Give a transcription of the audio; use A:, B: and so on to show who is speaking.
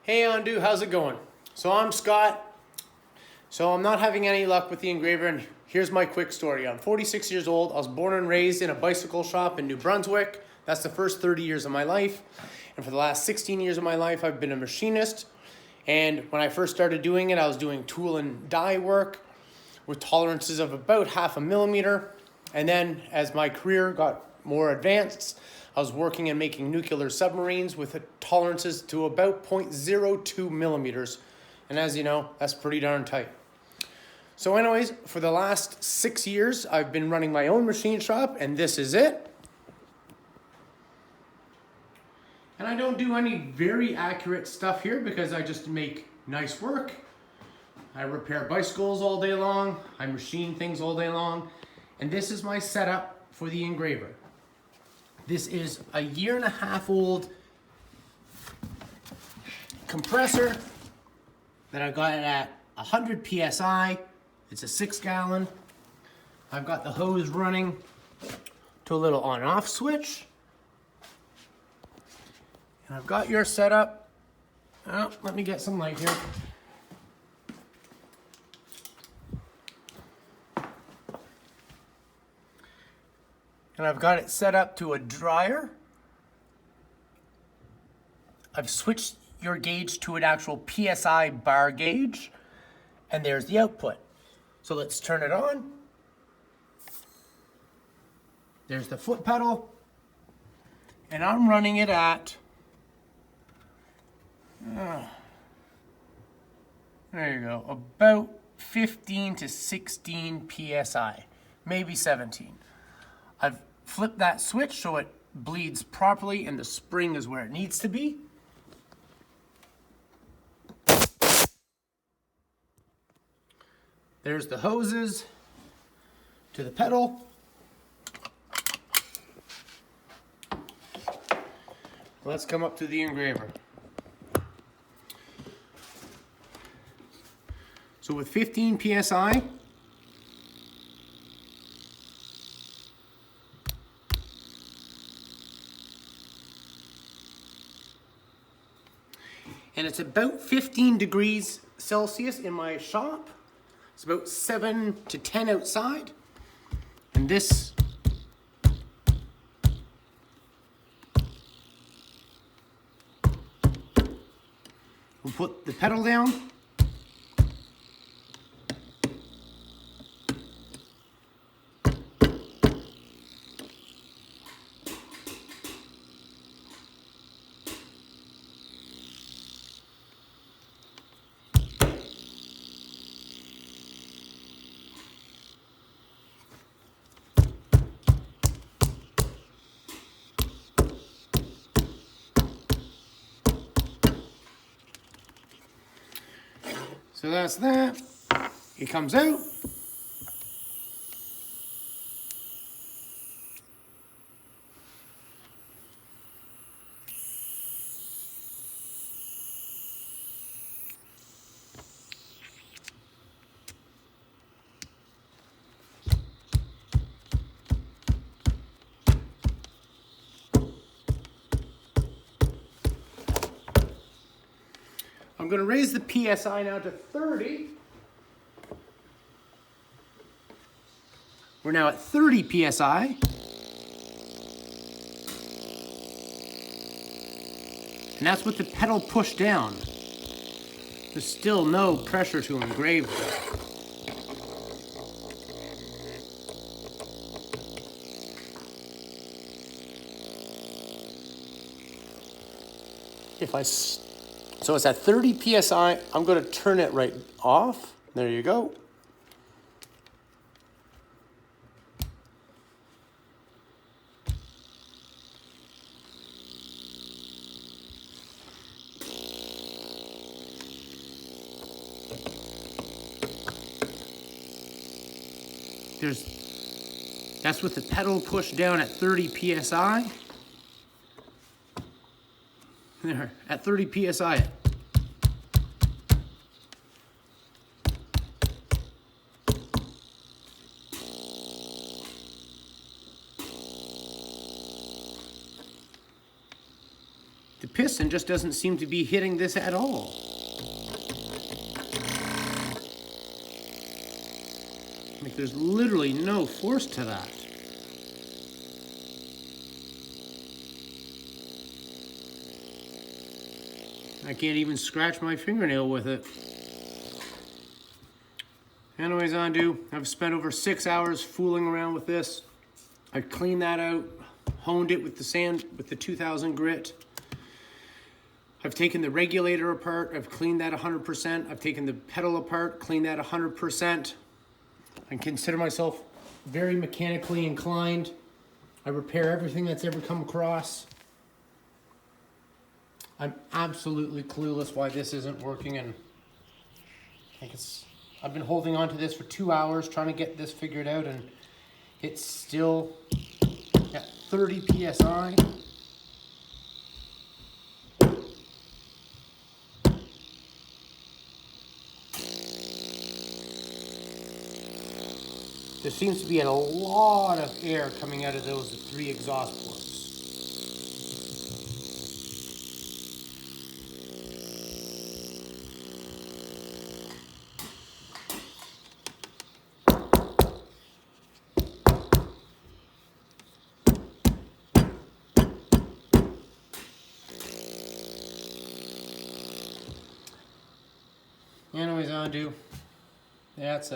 A: Hey Undo, how's it going? So I'm Scott. So I'm not having any luck with the engraver, and here's my quick story. I'm 46 years old. I was born and raised in a bicycle shop in New Brunswick. That's the first 30 years of my life. And for the last 16 years of my life, I've been a machinist. And when I first started doing it, I was doing tool and die work with tolerances of about 0.5 millimeter. And then as my career got more advanced, I was working and making nuclear submarines with tolerances to about 0.02 millimeters. And as you know, that's pretty darn tight. So anyways, for the last 6 years, I've been running my own machine shop, and this is it. And I don't do any very accurate stuff here because I just make nice work. I repair bicycles all day long. I machine things all day long. And this is my setup for the engraver. This is a 1.5 year old compressor that I got at 100 PSI. It's a 6-gallon. I've got the hose running to a little on and off switch. And I've got your setup. Oh, let me get some light here. And I've got it set up to a dryer. I've switched your gauge to an actual PSI bar gauge. And there's the output. So let's turn it on. There's the foot pedal. And I'm running it at, there you go, about 15 to 16 PSI, maybe 17. I've flipped that switch so it bleeds properly and the spring is where it needs to be. There's the hoses to the pedal. Let's come up to the engraver. So with 15 PSI, and it's about 15 degrees Celsius in my shop. It's about 7 to 10 outside. And this we'll put the pedal down. So that's that. It comes out. I'm going to raise the PSI now to 30. We're now at 30 PSI. And that's with the pedal pushed down. There's still no pressure to engrave. So it's at 30 PSI. I'm going to turn it right off. There you go. That's with the pedal pushed down at 30 PSI. There, at 30 PSI. the piston just doesn't seem to be hitting this at all. Like there's literally no force to that. I can't even scratch my fingernail with it. Anyways, I've spent over 6 hours fooling around with this. I've cleaned that out, honed it with the sand, with the 2000 grit. I've taken the regulator apart, I've cleaned that 100%. I've taken the pedal apart, cleaned that 100%. I consider myself very mechanically inclined. I repair everything that's ever come across. I'm absolutely clueless why this isn't working, and I've been holding on to this for 2 hours trying to get this figured out, and it's still at 30 PSI. There seems to be a lot of air coming out of those 3 exhaust ports. Anyways, that's